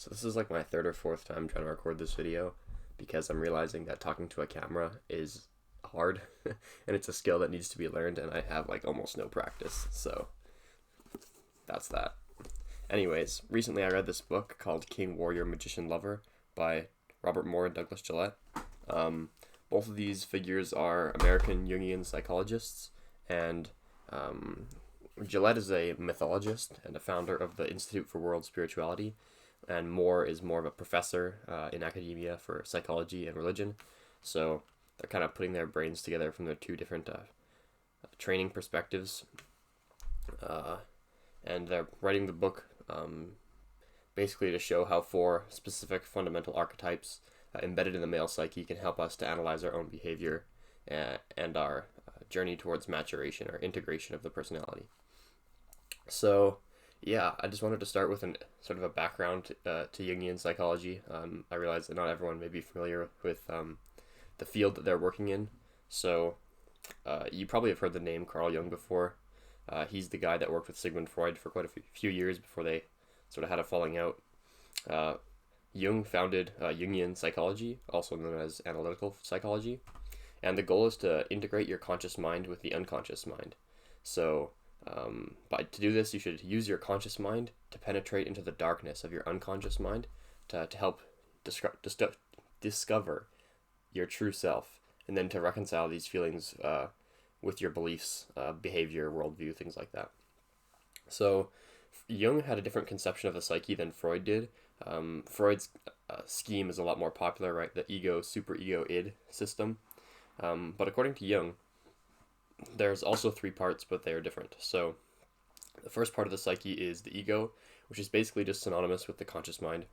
So this is like my third or fourth time trying to record this video because I'm realizing that talking to a camera is hard and it's a skill that needs to be learned, and I have like almost no practice. So that's that. Anyways, recently I read this book called King, Warrior, Magician, Lover by Robert Moore and Douglas Gillette. Both of these figures are American Jungian psychologists, and Gillette is a mythologist and a founder of the Institute for World Spirituality, and Moore is more of a professor in academia for psychology and religion. So they're kind of putting their brains together from their two different training perspectives, and they're writing the book basically to show how four specific fundamental archetypes embedded in the male psyche can help us to analyze our own behavior and our journey towards maturation or integration of the personality. So yeah, I just wanted to start with an sort of a background to Jungian psychology. I realize that not everyone may be familiar with the field that they're working in. So you probably have heard the name Carl Jung before. He's the guy that worked with Sigmund Freud for quite a few years before they sort of had a falling out. Jung founded Jungian psychology, also known as analytical psychology, and the goal is to integrate your conscious mind with the unconscious mind. So to do this, you should use your conscious mind to penetrate into the darkness of your unconscious mind to help discover your true self, and then to reconcile these feelings with your beliefs, behavior, worldview, things like that. So Jung had a different conception of the psyche than Freud did. Freud's scheme is a lot more popular, right? The ego, superego, id system. But according to Jung, there's also three parts, but they are different. So the first part of the psyche is the ego, which is basically just synonymous with the conscious mind.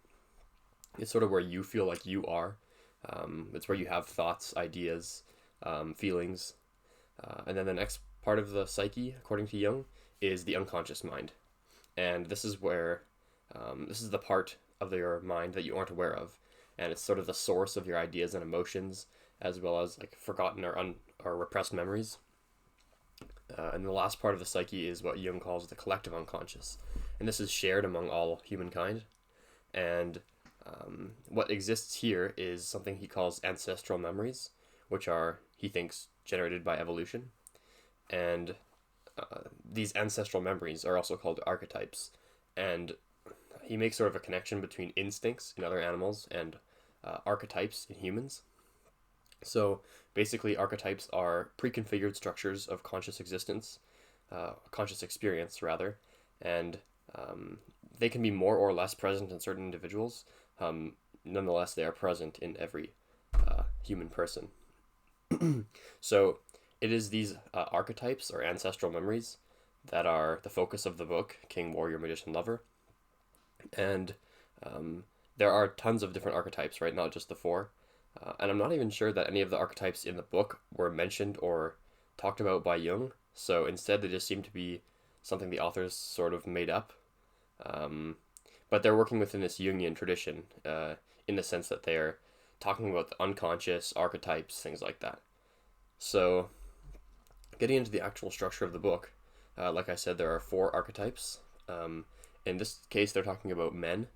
It's sort of where you feel like you are. It's where you have thoughts, ideas, feelings. And then the next part of the psyche, according to Jung, is the unconscious mind. And this is where, this is the part of your mind that you aren't aware of. And it's sort of the source of your ideas and emotions, as well as like forgotten or repressed memories. And the last part of the psyche is what Jung calls the collective unconscious. And this is shared among all humankind. And what exists here is something he calls ancestral memories, which are, he thinks, generated by evolution. And these ancestral memories are also called archetypes. And he makes sort of a connection between instincts in other animals and archetypes in humans. So basically, archetypes are pre-configured structures of conscious existence, conscious experience rather, and they can be more or less present in certain individuals. Nonetheless, they are present in every human person. So it is these archetypes or ancestral memories that are the focus of the book, King, Warrior, Magician, Lover. And there are tons of different archetypes, right? Not just the four. And I'm not even sure that any of the archetypes in the book were mentioned or talked about by Jung. So instead, they just seem to be something the authors sort of made up. But they're working within this Jungian tradition in the sense that they're talking about the unconscious, archetypes, things like that. So getting into the actual structure of the book, like I said, there are four archetypes. In this case, they're talking about men.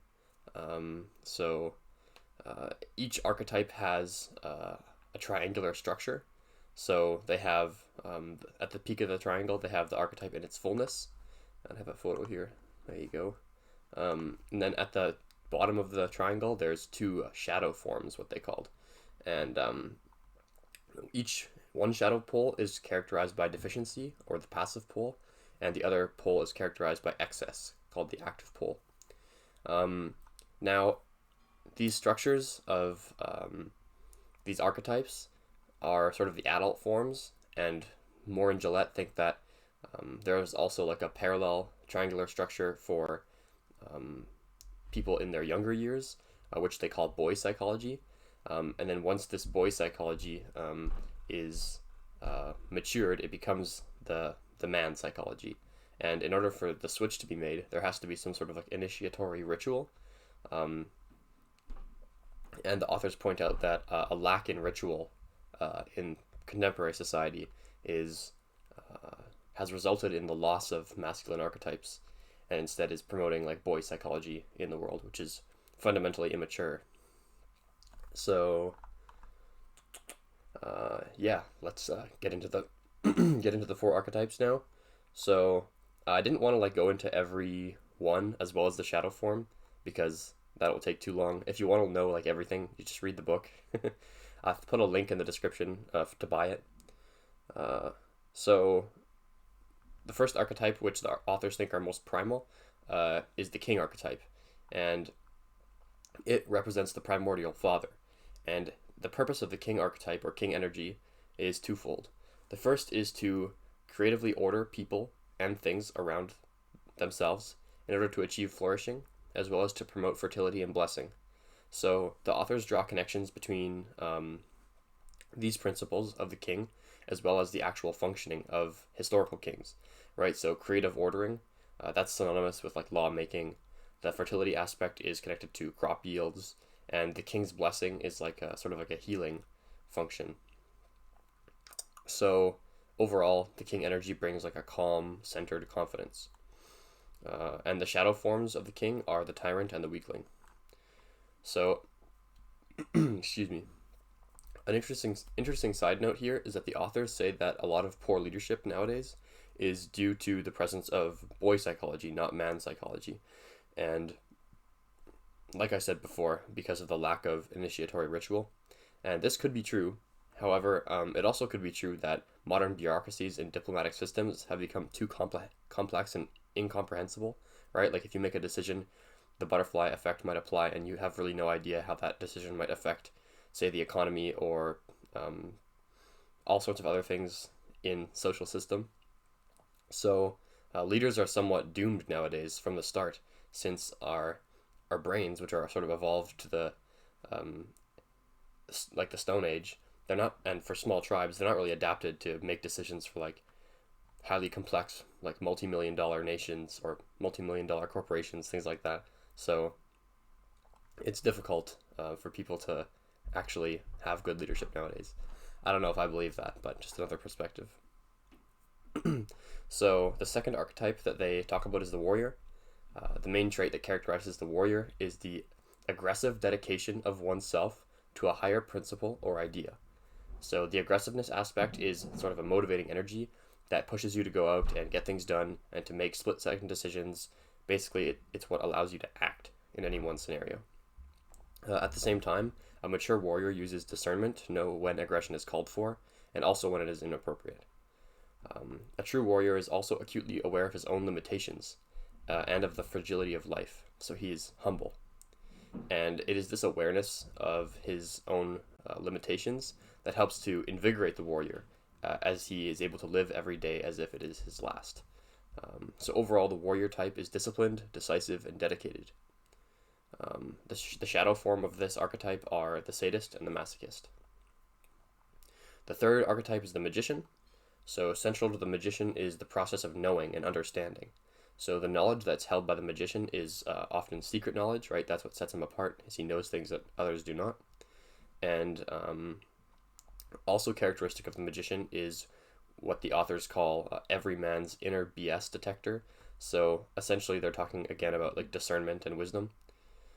Each archetype has a triangular structure. So they have, at the peak of the triangle, they have the archetype in its fullness. I have a photo here. There you go. And then at the bottom of the triangle, there's two shadow forms, what they called. And each one shadow pole is characterized by deficiency, or the passive pole, and the other pole is characterized by excess, called the active pole. Now, these structures of these archetypes are sort of the adult forms, and Moore and Gillette think that there's also like a parallel triangular structure for people in their younger years, which they call boy psychology. And then once this boy psychology is matured, it becomes the man psychology. And in order for the switch to be made, there has to be some sort of like initiatory ritual. And the authors point out that a lack in ritual in contemporary society has resulted in the loss of masculine archetypes, and instead is promoting like boy psychology in the world, which is fundamentally immature. So yeah, let's get into the get into the four archetypes now. So I didn't want to like go into every one as well as the shadow form because that will take too long. If you want to know like everything, you just read the book. I've put a link in the description to buy it. So the first archetype, which the authors think are most primal, is the King Archetype, and it represents the primordial father. And the purpose of the King Archetype or King energy is twofold. The first is to creatively order people and things around themselves in order to achieve flourishing, as well as to promote fertility and blessing. So the authors draw connections between these principles of the king, as well as the actual functioning of historical kings, right? So creative ordering, that's synonymous with like lawmaking. The fertility aspect is connected to crop yields, and the king's blessing is like a sort of like a healing function. So overall, the king energy brings like a calm, centered confidence. And the shadow forms of the king are the tyrant and the weakling. So, excuse me. An interesting side note here is that the authors say that a lot of poor leadership nowadays is due to the presence of boy psychology, not man psychology. And like I said before, because of the lack of initiatory ritual. And this could be true. However, it also could be true that modern bureaucracies and diplomatic systems have become too complex and incomprehensible, right? Like if you make a decision, the butterfly effect might apply, and you have really no idea how that decision might affect, say, the economy or all sorts of other things in social system. So leaders are somewhat doomed nowadays from the start, since our brains, which are sort of evolved to the like the Stone Age, they're not, and for small tribes, they're not really adapted to make decisions for like highly complex, like multi-million-dollar nations or multi-million-dollar corporations, things like that. So it's difficult for people to actually have good leadership nowadays. I don't know if I believe that, but just another perspective. So the second archetype that they talk about is the warrior. The main trait that characterizes the warrior is the aggressive dedication of oneself to a higher principle or idea. So the aggressiveness aspect is sort of a motivating energy that pushes you to go out and get things done and to make split-second decisions. Basically, it's what allows you to act in any one scenario. At the same time, a mature warrior uses discernment to know when aggression is called for and also when it is inappropriate. A true warrior is also acutely aware of his own limitations and of the fragility of life, so he is humble. And it is this awareness of his own limitations that helps to invigorate the warrior as he is able to live every day as if it is his last. So overall, the warrior type is disciplined, decisive, and dedicated. The shadow form of this archetype are the sadist and the masochist. The third archetype is the magician. So central to the magician is the process of knowing and understanding. So the knowledge that's held by the magician is often secret knowledge, right? That's what sets him apart, is he knows things that others do not. And also characteristic of the magician is what the authors call every man's inner BS detector. So essentially they're talking again about like discernment and wisdom.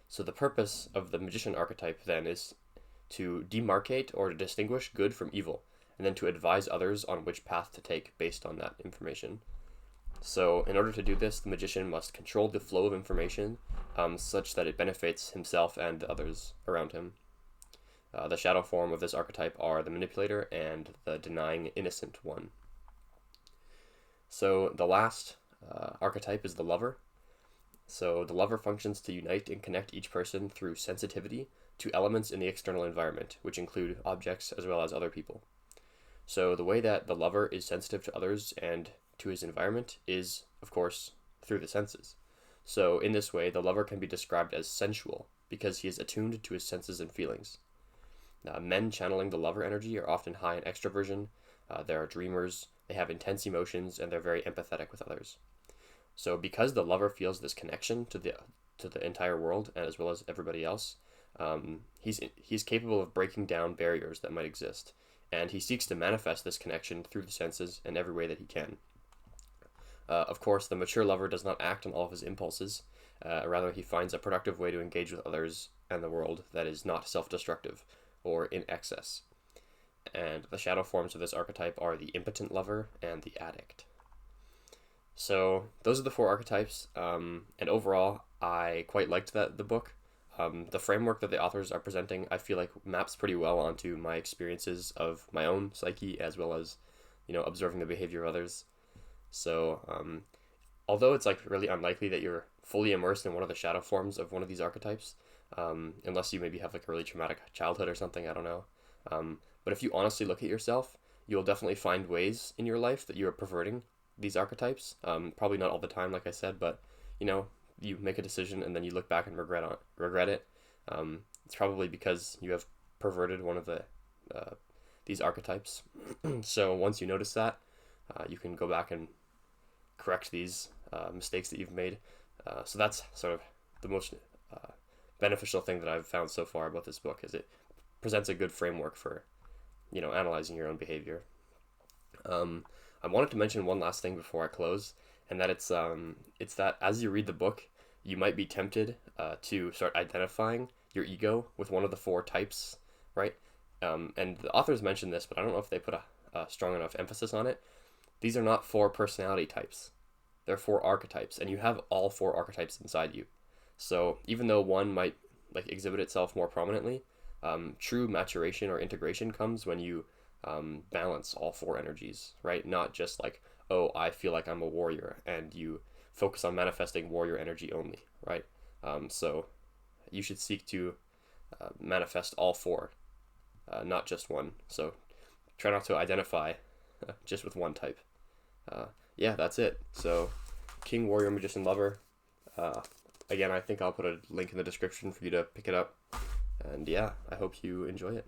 So the purpose of the magician archetype then is to demarcate or to distinguish good from evil, and then to advise others on which path to take based on that information. So in order to do this, the magician must control the flow of information such that it benefits himself and the others around him. The shadow form of this archetype are the manipulator and the denying innocent one. So the last archetype is the lover. So the lover functions to unite and connect each person through sensitivity to elements in the external environment, which include objects as well as other people. So the way that the lover is sensitive to others and to his environment is, of course, through the senses. So in this way, the lover can be described as sensual because he is attuned to his senses and feelings. Men channeling the lover energy are often high in extroversion, they are dreamers, they have intense emotions, and they're very empathetic with others. So because the lover feels this connection to the entire world and as well as everybody else, he's capable of breaking down barriers that might exist, and he seeks to manifest this connection through the senses in every way that he can. Of course, the mature lover does not act on all of his impulses, Rather, he finds a productive way to engage with others and the world that is not self-destructive or in excess. And the shadow forms of this archetype are the impotent lover and the addict. So those are the 4 archetypes, and overall, I quite liked the book. The framework that the authors are presenting, I feel like maps pretty well onto my experiences of my own psyche, as well as, observing the behavior of others. So, although it's like really unlikely that you're fully immersed in one of the shadow forms of one of these archetypes, unless you maybe have like a really traumatic childhood or something, I don't know. But if you honestly look at yourself, you'll definitely find ways in your life that you are perverting these archetypes. Probably not all the time, like I said, but you make a decision and then you look back and regret it. It's probably because you have perverted one of these archetypes. So once you notice that, you can go back and correct these mistakes that you've made. So that's sort of the most beneficial thing that I've found so far about this book, is it presents a good framework for analyzing your own behavior. I wanted to mention one last thing before I close, and that it's that as you read the book, you might be tempted to start identifying your ego with one of the 4 types, right? And the authors mentioned this, but I don't know if they put a strong enough emphasis on it. These are not 4 personality types. They're 4 archetypes, and you have all 4 archetypes inside you. So even though one might like exhibit itself more prominently, true maturation or integration comes when you balance all 4 energies, right? Not just like, oh, I feel like I'm a warrior, and you focus on manifesting warrior energy only, right? So you should seek to manifest all 4, not just one. So try not to identify just with one type. Yeah, that's it. So King, Warrior, Magician, Lover. Again, I think I'll put a link in the description for you to pick it up. And yeah, I hope you enjoy it.